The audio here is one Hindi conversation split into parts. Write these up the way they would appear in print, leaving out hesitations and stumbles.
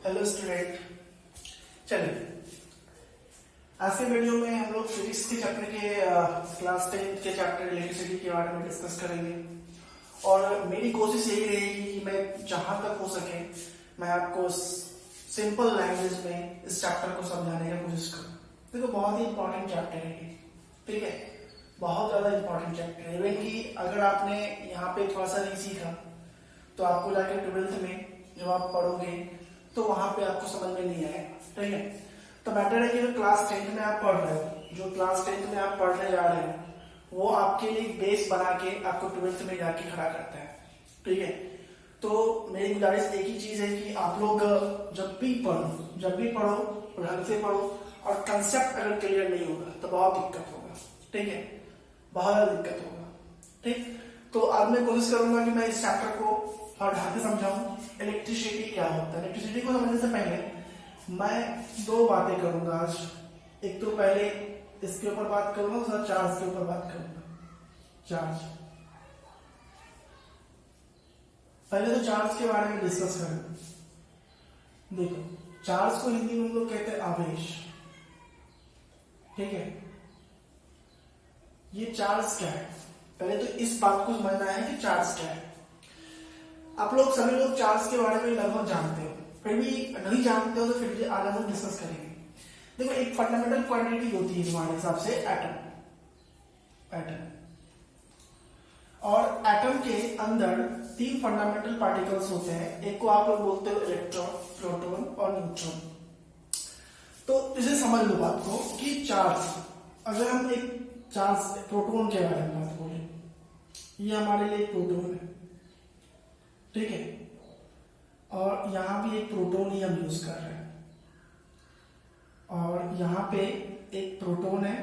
हेलो स्टूडेंट, चलिए आज के वीडियो में हम लोग फिजिक्स के चैप्टर के क्लास 10 के चैप्टर इलेक्ट्रिसिटी के बारे में डिस्कस करेंगे। और मेरी कोशिश यही रहेगी कि मैं जहां तक हो सके मैं आपको सिंपल लैंग्वेज में इस चैप्टर को समझाने की कोशिश करूँ। देखो बहुत ही इंपॉर्टेंट चैप्टर है ये, ठीक है, बहुत ज्यादा इंपॉर्टेंट चैप्टर है। इवन कि अगर आपने यहाँ पे थोड़ा सा नहीं सीखा तो आपको जाके 12th में जब आप पढ़ोगे तो वहां पे आपको समझ में नहीं आएगा, ठीक है। तो बेटर है कि जो क्लास 10th में आप पढ़ रहे हो, जो क्लास 10th में आप पढ़ने जा रहे हैं वो आपके लिए बेस बना के आपको 12th में जाके खड़ा करता है, ठीक है। तो मेरी गुजारिश एक ही चीज है कि आप लोग जब भी पढ़ो ढंग से पढ़ो, और कंसेप्ट अगर क्लियर नहीं होगा तो बहुत दिक्कत होगा, ठीक है, बहुत ज्यादा दिक्कत होगा, ठीक। तो आज मैं कोशिश करूंगा कि मैं इस चैप्टर को और ढंग से समझाऊं। इलेक्ट्रिसिटी क्या होता है, इलेक्ट्रिसिटी को समझने से पहले मैं दो बातें करूंगा आज। एक तो पहले इसके ऊपर बात करूंगा, दूसरा चार्ज के ऊपर बात करूंगा। चार्ज, पहले तो चार्ज के बारे में डिस्कस करें। देखो, चार्ज को हिंदी में हम लोग कहते हैं आवेश, ठीक है। ये चार्ज क्या है, पहले तो इस बात को समझना है कि चार्ज क्या है। आप लोग सभी लोग चार्ज के बारे में लगभग जानते हो, फिर भी नहीं जानते हो तो फिर भी आज हम लोग डिस्कस करेंगे। देखो, एक फंडामेंटल क्वांटिटी होती है हमारे हिसाब से एटम, और एटम के अंदर तीन फंडामेंटल पार्टिकल्स होते हैं। एक को आप लोग बोलते हो इलेक्ट्रॉन, प्रोटॉन और न्यूट्रॉन। तो इसे समझ लो बात को कि चार्ज, अगर हम एक चार्ज प्रोटॉन के बारे में बात बोले, ये हमारे लिए प्रोटॉन है, ठीक है, और यहां भी एक प्रोटॉन ही हम यूज कर रहे हैं, और यहां पे एक प्रोटॉन है,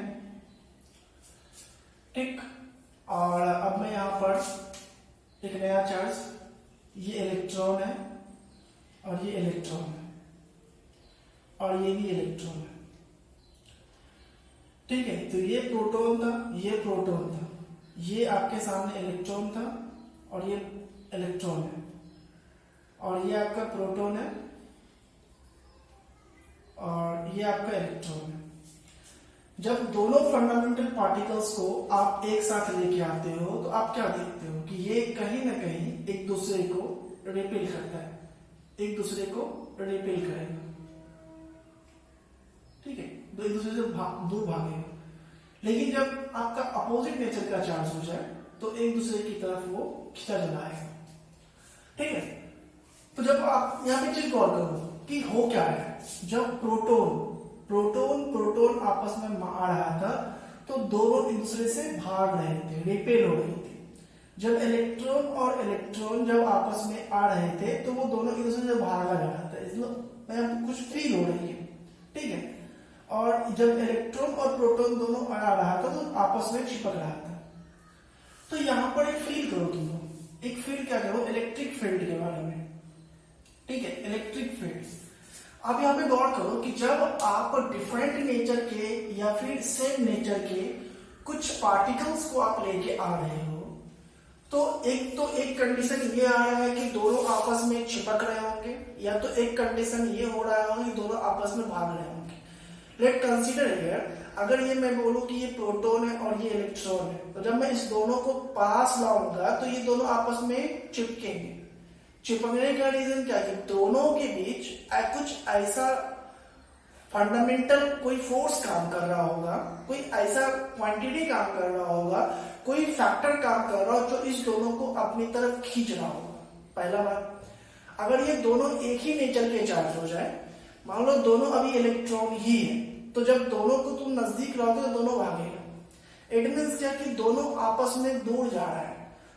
ठीक। और अब मैं यहां पर एक नया चार्ज, ये इलेक्ट्रॉन है और ये इलेक्ट्रॉन है और ये भी इलेक्ट्रॉन है, ठीक है। तो ये प्रोटॉन था, ये प्रोटॉन था, ये आपके सामने इलेक्ट्रॉन था और ये इलेक्ट्रॉन है, और ये आपका प्रोटॉन है और ये आपका इलेक्ट्रॉन है। जब दोनों फंडामेंटल पार्टिकल्स को आप एक साथ लेके आते हो तो आप क्या देखते हो कि ये कहीं ना कहीं एक दूसरे को रिपेल करता है, एक दूसरे को रिपेल करेगा, ठीक है, तो एक दूसरे से दूर भागेगा। लेकिन जब आपका अपोजिट नेचर का चार्ज हो जाए तो एक दूसरे की तरफ वो खींचा चला आएगा, ठीक है। तो जब आप यहाँ पे चीज गौर करो कि हो क्या है, जब प्रोटॉन आपस में आ रहा था तो दोनों एक दूसरे से भाग रहे थे, रिपेल हो रही थी। जब इलेक्ट्रॉन और इलेक्ट्रॉन जब आपस में आ रहे थे तो वो दोनों एक दूसरे से भागा जा रहा था, इसमें कुछ फील हो रही है, ठीक है। और जब इलेक्ट्रॉन और प्रोटॉन दोनों आ रहा था तो आपस में चिपक रहा था। तो यहां पर एक फील करो, तुम एक फील्ड क्या करो, इलेक्ट्रिक फील्ड के बारे में, ठीक है, इलेक्ट्रिक फील्ड। अब यहाँ पे गौर करो कि जब आप डिफरेंट नेचर के या फिर सेम नेचर के कुछ पार्टिकल्स को आप लेके आ रहे हो तो एक कंडीशन ये आ रहा है कि दोनों आपस में चिपक रहे होंगे, या तो एक कंडीशन ये हो रहा होगा कि दोनों आपस में भाग रहे होंगे। लेट कंसीडर हियर, अगर ये मैं बोलूं कि ये प्रोटॉन है और ये इलेक्ट्रॉन है, तो जब मैं इस दोनों को पास लाऊंगा तो ये दोनों आपस में चिपकेंगे। चिपकने का रीजन क्या है, दोनों के बीच कुछ ऐसा फंडामेंटल कोई फोर्स काम कर रहा होगा, कोई ऐसा क्वांटिटी काम कर रहा होगा, कोई फैक्टर काम कर रहा हो जो इस दोनों को अपनी तरफ खींच रहा होगा। पहला बात, अगर ये दोनों एक ही नेचर के चार्ज हो जाए, मान लो दोनों अभी इलेक्ट्रॉन ही है, तो जब दोनों को तुम नजदीक लाओगे तो दोनों भागेगा। इट मीन्स क्या कि दोनों आपस में दूर जा रहा है।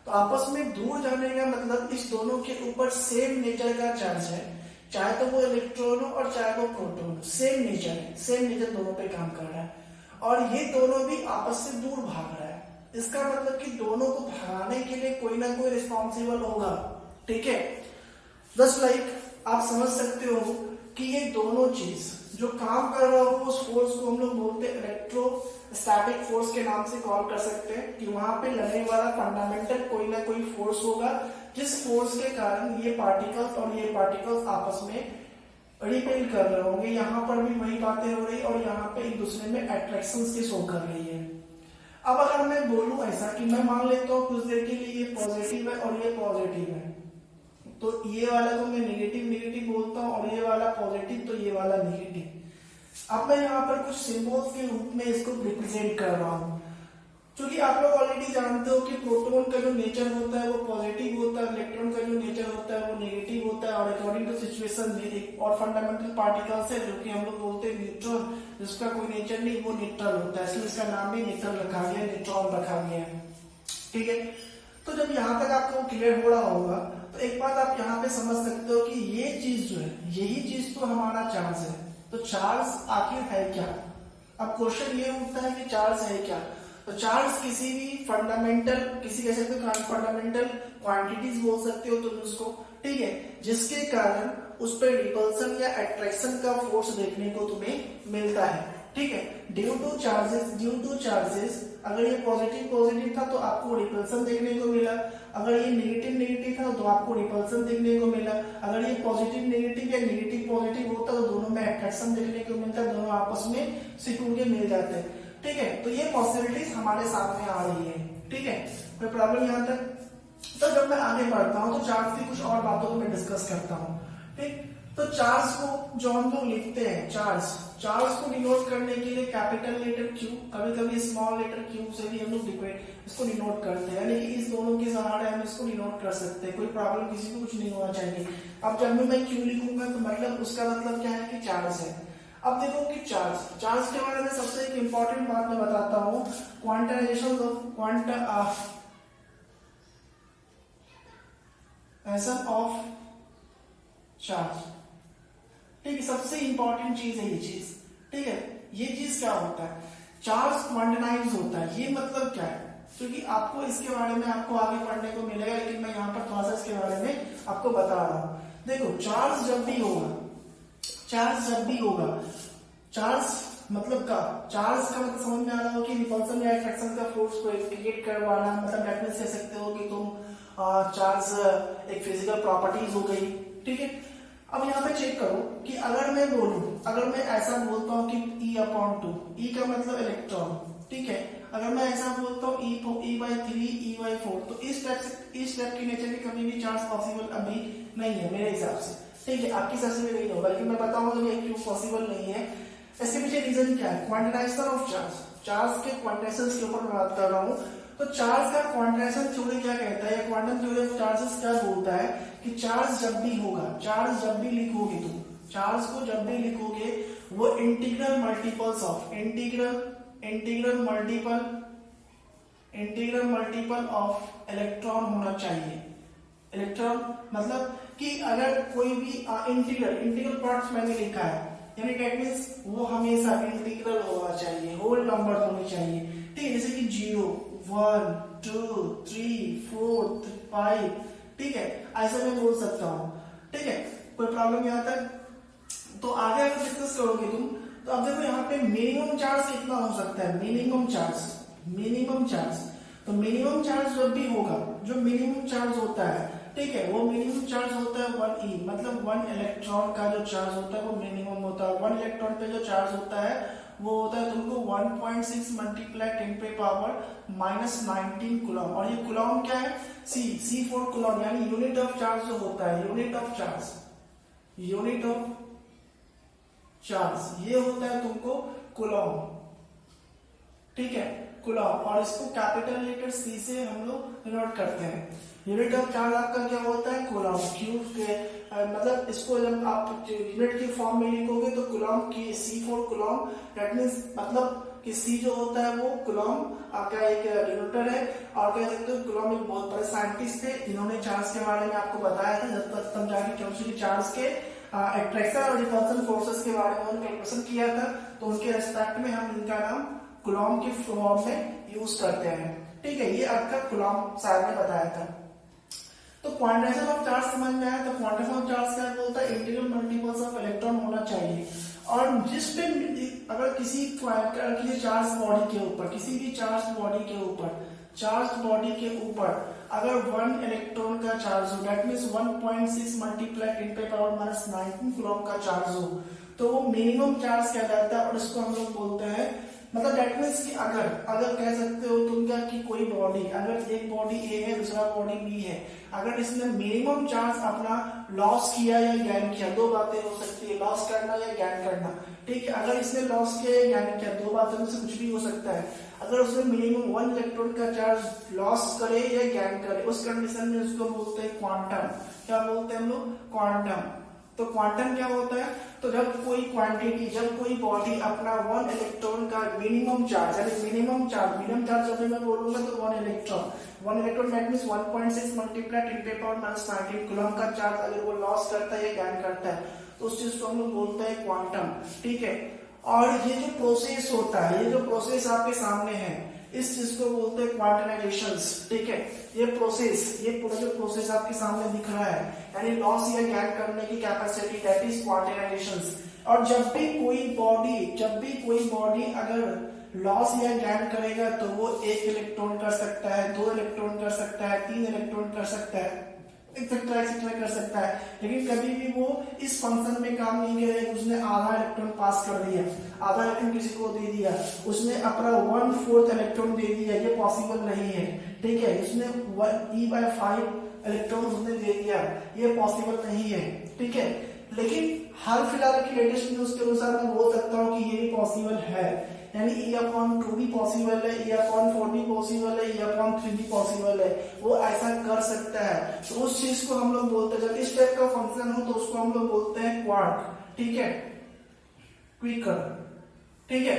तो आपस में दूर जाने का मतलब इस दोनों के ऊपर सेम नेचर का चार्ज है, चाहे तो वो इलेक्ट्रॉन हो और चाहे वो प्रोटॉन हो, सेम नेचर है, सेम नेचर दोनों पे काम कर रहा है, और ये दोनों भी आपस से दूर भाग रहा है। इसका मतलब कि दोनों को भगाने के लिए कोई ना कोई रिस्पॉन्सिबल होगा, ठीक है। जस्ट लाइक आप समझ सकते हो कि ये दोनों चीज जो काम कर रहा हो उस फोर्स को हम लोग बोलते हैं इलेक्ट्रोस्टैटिक फोर्स के नाम से कॉल कर सकते हैं, कि वहां पे लगने वाला फंडामेंटल कोई ना कोई फोर्स होगा जिस फोर्स के कारण ये पार्टिकल्स और ये पार्टिकल्स आपस में रिपेल कर रहे होंगे, यहाँ पर भी वही बातें हो रही और यहाँ पे एक दूसरे में अट्रैक्शन के शो कर रही है। अब अगर मैं बोलूं ऐसा कि मैं मान लेता हूँ कुछ देर के लिए ये पॉजिटिव है और ये पॉजिटिव है, तो ये वाला को मैं नेगेटिव नेगेटिव बोलता हूँ और ये वाला पॉजिटिव तो ये वाला नेगेटिव। अब मैं यहाँ पर कुछ सिंबल्स के रूप में इसको रिप्रेजेंट कर रहा हूँ, क्योंकि आप लोग ऑलरेडी जानते हो कि प्रोटॉन का जो नेचर होता है वो पॉजिटिव होता है, इलेक्ट्रॉन का जो नेचर होता है वो नेगेटिव होता है, और अकॉर्डिंग टू सिचुएशन एक और फंडामेंटल पार्टिकल्स है जो कि हम लोग बोलते हैं न्यूट्रॉन, जिसका कोई नेचर नहीं, वो न्यूट्रल होता है, इसलिए इसका नाम भी न्यूट्रल रखा गया है, न्यूट्रॉन रखा गया है। ठीक है, तो जब यहाँ तक आपको क्लियर हो रहा होगा तो एक बात आप यहाँ पे समझ सकते हो कि ये चीज जो है, यही चीज तो हमारा चार्ज है। तो चार्ज आखिर है क्या? अब क्वेश्चन ये उठता है कि चार्ज है क्या? तो चार्ज किसी भी फंडामेंटल, किसी कह सकते हो फंडामेंटल क्वांटिटीज बोल सकते हो तुम उसको, ठीक है, जिसके कारण उस पर रिपल्सन या अट्रैक्शन का फोर्स देखने को तुम्हें मिलता है। ठीक है, ड्यू टू चार्जेस अगर ये पॉजिटिव था तो आपको रिपल्सन देखने को मिला, अगर ये नेगेटिव था तो आपको रिपल्सन देखने को मिला, अगर ये पॉजिटिव नेगेटिव या नेगेटिव पॉजिटिव होता तो दोनों में अट्रैक्शन देखने को मिलता, दोनों आपस में सिकुड़ के मिल जाते हैं। ठीक है, तो ये पॉसिबिलिटीज हमारे सामने आ रही है। ठीक है, कोई प्रॉब्लम यहाँ तक? तो जब मैं आगे बढ़ता हूँ तो चार्ज की कुछ और बातों को मैं डिस्कस करता हूँ। ठीक, तो चार्ज को जो हम लोग लिखते हैं, चार्ज को डिनोट करने के लिए कैपिटल लेटर क्यू, कभी कभी स्मॉल लेटर क्यू से भी हम लोग इसको डिनोट करते हैं, यानी कि इस दोनों के सहारे हम इसको डिनोट कर सकते हैं, कोई प्रॉब्लम किसी को कुछ नहीं होना चाहिए। अब जब मैं क्यू लिखूंगा तो मतलब उसका मतलब क्या है कि चार्ज है। अब देखो कि चार्ज के बारे में सबसे एक इंपॉर्टेंट बात मैं बताता हूँ, क्वांटाइजेशन ऑफ चार्ज। ठीक है, सबसे इंपॉर्टेंट चीज है ये चीज। ठीक है, ये चीज क्या होता है? चार्ज क्वांटाइज होता है। ये मतलब क्या है? क्योंकि आपको इसके बारे में आपको आगे पढ़ने को मिलेगा, लेकिन मैं यहाँ पर थोड़ा सा इसके बारे में आपको बता रहा हूँ। देखो, चार्ज जब भी होगा, चार्ज मतलब चार्ज का मतलब समझ में आ रहा हो कि रिपल्सन या अट्रैक्शन का फोर्स को क्रिएट करवाना, मतलब डेट मींस कह सकते हो कि तुम चार्ज एक फिजिकल प्रॉपर्टीज हो गई। ठीक है, अब यहाँ पे चेक करो कि अगर मैं ऐसा बोलता हूँ कि E/2, E का मतलब इलेक्ट्रॉन। ठीक है, अगर मैं ऐसा बोलता हूँ E/3 E/4, तो इस टाइप की नेचर में कभी भी चार्ज पॉसिबल अभी नहीं है मेरे हिसाब से। ठीक है, आपकी हिसाब से भी नहीं होगा, लेकिन मैं बताऊंगा कि क्यों पॉसिबल नहीं है। इसके पीछे रीजन क्या है? क्वांटाइजेशन ऑफ चार्ज के क्वांटाइजेशन के ऊपर मैं बात कर रहा हूँ। तो चार्ज का क्वांटाइजेशन थ्योरी क्या कहता है, क्वांटम थ्योरी ऑफ चार्जेस क्या बोलता है कि चार्ज जब भी लिखोगे तुम, चार्ज को जब भी लिखोगे वो इंटीग्रल मल्टीपल ऑफ इलेक्ट्रॉन होना चाहिए। इलेक्ट्रॉन मतलब कि अगर कोई भी इंटीग्रल पार्ट्स मैंने लिखा है, यानी डेट मींस वो हमेशा इंटीग्रल होना चाहिए, होल नंबर होनी चाहिए। ठीक है, जैसे कि 0 1 2 3 4 5, ठीक है, ऐसे मैं बोल सकता हूँ। ठीक है, कोई प्रॉब्लम यहाँ तक? तो आगे अगर डिस्कस करोगे तुम, तो अब देखो यहाँ पे मिनिमम चार्ज कितना हो सकता है? मिनिमम चार्ज तो मिनिमम चार्ज जब भी होगा, जो मिनिमम चार्ज होता है, ठीक है, वो मिनिमम चार्ज होता है 1e, मतलब 1 इलेक्ट्रॉन का जो चार्ज होता है वो मिनिमम होता है। 1 इलेक्ट्रॉन पे जो चार्ज होता है वो होता है तुमको 1.6 मल्टीप्लाई 10⁻⁻19 कूलम, और ये कूलम क्या है? C4 कूलम, यानी यूनिट ऑफ चार्ज जो होता है, यूनिट ऑफ चार्ज ये होता है तुमको कूलम। ठीक है, कूलम, और इसको कैपिटल लेटर C से हम लोग डिनोट करते हैं। यूनिट ऑफ चार्ज आपका क्या होता है? कूलम। क्यूब के मतलब इसको जब आप यूनिट के फॉर्म में लिखोगे तो कूलम की C4 कूलम, दैट मींस मतलब कि C जो होता है वो कूलम आपका एक डिनोटर है। और कह सकते हो कूलम एक बहुत बड़े साइंटिस्ट थे, इन्होंने चार्ज के बारे में आपको बताया था, जब तक समझा कि केमिस्ट्री चार्ज के अट्रैक्शन और रिपल्सन फोर्सेस के बारे में उन्होंने कैलकुलेशन किया था, तो उनके रेस्पेक्ट में हम इनका नाम कूलम के फॉर्म में यूज करते हैं। ठीक है, ये आपका कूलम साहब ने बताया था। तो क्वांटाइजेशन ऑफ चार्ज समझ में आया। तो क्वांटाइजेशन ऑफ चार्ज क्या बोलता है? इंटीग्रल मल्टीपल्स ऑफ इलेक्ट्रॉन होना चाहिए। और जिस पे अगर किसी चार्ज बॉडी के ऊपर, किसी भी चार्ज बॉडी के ऊपर चार्ज बॉडी के ऊपर अगर 1 इलेक्ट्रॉन का चार्ज हो, दैट मीन्स 1.6 मल्टीप्लाई 10 पे पावर माइनस 19 कूलम का चार्ज हो, तो वो मिनिमम चार्ज कहलाता है और इसको हम लोग बोलते हैं, मतलब दैट मीन्स कि अगर कह सकते हो तुम क्या कि कोई बॉडी, अगर एक बॉडी ए है दूसरा बॉडी बी है, अगर इसने मिनिमम चार्ज अपना लॉस किया या गेन किया, दो बातें हो सकती है, लॉस करना या गेन करना, ठीक है। अगर इसने लॉस किया या गेन किया, दो बातों में से कुछ भी हो सकता है। अगर उसने मिनिमम 1 इलेक्ट्रॉन का चार्ज लॉस करे या गेन करे, उस कंडीशन में उसको बोलते हैं क्वांटम। क्या बोलते हैं हम लोग? क्वांटम। तो क्वांटम क्या होता है? तो जब कोई क्वांटिटी, जब कोई बॉडी अपना 1 इलेक्ट्रॉन का मिनिमम चार्ज, यानी मिनिमम चार्ज जब मैं बोलूंगा तो 1 इलेक्ट्रॉन दैट मींस 1.6 मल्टीप्लाई 10 पे पावर माइनस 19 कूलम का चार्ज अगर वो लॉस करता है या गेन करता है, तो उस चीज को हम लोग बोलते हैं क्वांटम, ठीक है। और ये जो प्रोसेस होता है, ये जो प्रोसेस आपके सामने है, इस चीज को बोलते हैं क्वांटाइजेशन, ठीक है। ये प्रोसेस, ये पूरा जो प्रोसेस आपके सामने दिख रहा है, यानी लॉस या गेन करने की कैपेसिटी, दैट इज क्वांटाइजेशन। और जब भी कोई बॉडी अगर लॉस या गेन करेगा तो वो 1 इलेक्ट्रॉन कर सकता है, 2 इलेक्ट्रॉन कर सकता है, 3 इलेक्ट्रॉन कर सकता है, एक्सेट्रा कर सकता है। लेकिन कभी भी वो इस फंक्शन में काम नहीं करेगा, उसने आधा इलेक्ट्रॉन पास कर दिया, आधा इलेक्ट्रॉन किसी को दे दिया, उसने अपना 1/4 इलेक्ट्रॉन दे दिया, ये पॉसिबल नहीं है, ठीक है। उसने E/5 इलेक्ट्रॉन उसने दे दिया, ये पॉसिबल नहीं है, ठीक है। लेकिन हाल फिलहाल की लेटेस्ट न्यूज के अनुसार मैं बोल सकता हूँ कि ये भी पॉसिबल है, यानी E/2 भी पॉसिबल है, E/4 भी पॉसिबल है, E/3 भी पॉसिबल है, वो ऐसा कर सकता है। तो उस चीज को हम लोग बोलते हैं, जब इस टाइप का फंक्शन हो तो उसको हम लोग बोलते हैं क्वार्क, ठीक है, क्विकर, ठीक है।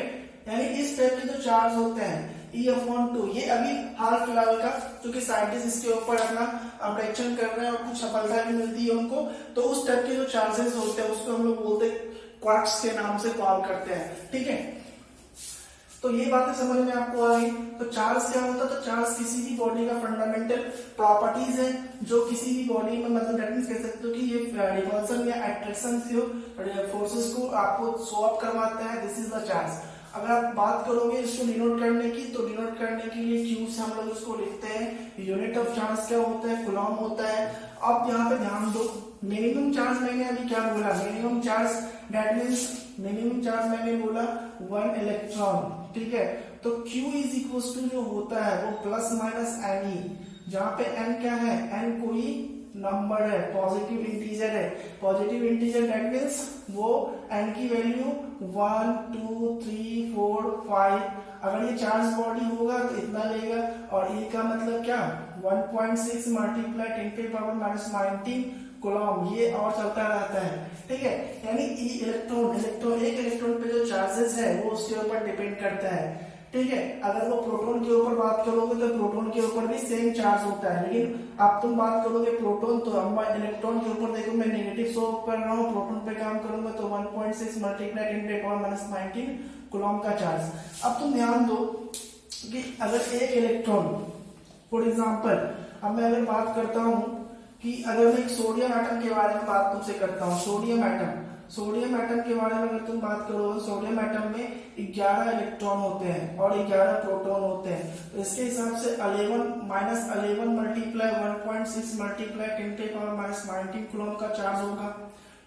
यानी इस टाइप के जो चार्ज होते हैं E/2, ये अभी हाल फिलहाल का, क्योंकि साइंटिस्ट इसके ऊपर अपना ऑब्जेक्शन कर रहे हैं और कुछ सफलता भी मिलती है उनको, तो उस टाइप के जो चार्जेस होते हैं उसको हम लोग बोलते हैं क्वार्क्स के नाम से कॉल करते हैं, ठीक है। तो ये बातें समझ में आपको आ गई। तो चार्ज क्या होता है? तो चार्ज किसी भी बॉडी का फंडामेंटल प्रॉपर्टीज है, जो किसी भी बॉडी में, मतलब दैट मींस कह सकते हो कि ये रिपल्सन या अट्रैक्शन से फोर्सेस को आपको शो अप करवाता है, दिस इज द चार्ज। अगर आप बात करोगे इसको डिनोट करने की, तो डिनोट करने के लिए क्यू से हम लोग इसको लिखते हैं। यूनिट ऑफ चार्ज क्या होता है? कूलम होता है। अब यहाँ पे ध्यान दो, मिनिमम चार्ज मैंने अभी क्या बोला? Minimum charge that means minimum charge मैंने बोला 1 इलेक्ट्रॉन, ठीक है। तो Q इज इक्वल टू जो होता है वो प्लस माइनस एन ई, जहाँ पे n क्या है? n कोई नंबर है, पॉजिटिव इंटीजर है। पॉजिटिव इंटीजर दैट मींस वो n की वैल्यू 1 2 3 4 5, अगर ये चार्ज बॉडी होगा तो इतना लेगा, और E का मतलब क्या? 1.6 मल्टीप्लाई 10 पे पावर माइनस 19 कूलम, ये और चलता रहता है, ठीक है। यानी इलेक्ट्रॉन एक इलेक्ट्रॉन पे जो चार्जेस है वो उसके ऊपर डिपेंड करता है, ठीक है। अगर वो प्रोटॉन के ऊपर बात करोगे तो प्रोटॉन के ऊपर भी सेम चार्ज होता है, लेकिन अब तुम बात करोगे प्रोटॉन, तो हम इलेक्ट्रॉन के ऊपर देखो मैं नेगेटिव शो कर रहा हूँ, प्रोटॉन पे काम करूंगा तो 1.6 मल्टीप्लाई 10 पे पावर माइनस 19 कूलम का चार्ज। अब तुम ध्यान दो कि अगर एक इलेक्ट्रॉन, फॉर एग्जाम्पल अब मैं अगर बात करता हूँ कि अगर मैं एक सोडियम एटम के बारे में बात तुमसे करता हूँ, सोडियम एटम के बारे में अगर तुम बात करो, सोडियम एटम में 11 इलेक्ट्रॉन होते हैं और 11 प्रोटॉन होते हैं। तो इसके हिसाब से 11 मल्टीप्लाई 1.6 मल्टीप्लाई 10 पे पावर माइनस 19 कूलम का चार्ज होगा,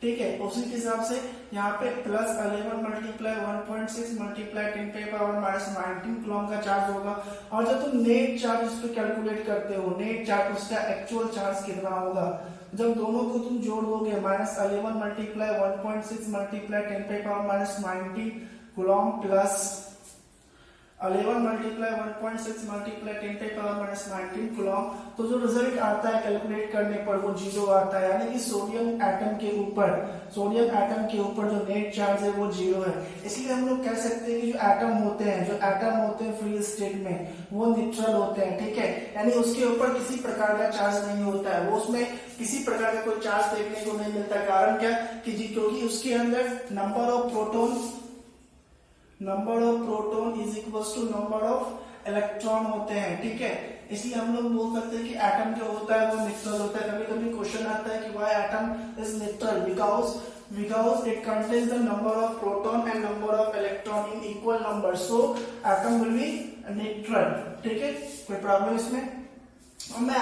ठीक है। उसी के हिसाब से यहाँ पे प्लस 11 मल्टीप्लाई 1.6 मल्टीप्लाई 10 पे पावर माइनस 19 कूलम का चार्ज होगा। और जब तुम नेट चार्ज इस पे कैलकुलेट करते हो, नेट चार्ज उसका एक्चुअल चार्ज कितना होगा, जब दोनों को तुम जोड़ दोगे, -11 मल्टीप्लाई 1.6 मल्टीप्लाई 10 पे power minus 19 coulomb plus 11 multiply 1.6 multiply 10 पे पावर माइनस 19 कूलम, तो जो रिजल्ट आता है कैलकुलेट करने पर वो 0 आता है, यानी कि सोडियम एटम के ऊपर जो नेट चार्ज है वो 0 है। इसलिए हम लोग कह सकते हैं कि जो एटम होते हैं फ्री स्टेट में वो न्यूट्रल होते हैं, ठीक है। यानी उसके ऊपर किसी प्रकार का चार्ज नहीं होता है, वो उसमें किसी प्रकार का कोई चार्ज देखने को नहीं मिलता। कारण क्या? कि क्योंकि उसके अंदर number of proton is equal to number of electron होते हैं, ठीक है। इसलिए हम लोग बोल सकते हैं कि एटम जो होता है वो न्यूट्रल होता है। कभी कभी क्वेश्चन आता है कि why atom is neutral, because it contains the number of proton and number of electron in equal number, so atom will be neutral. ठीक है, कोई प्रॉब्लम इसमें? और मैं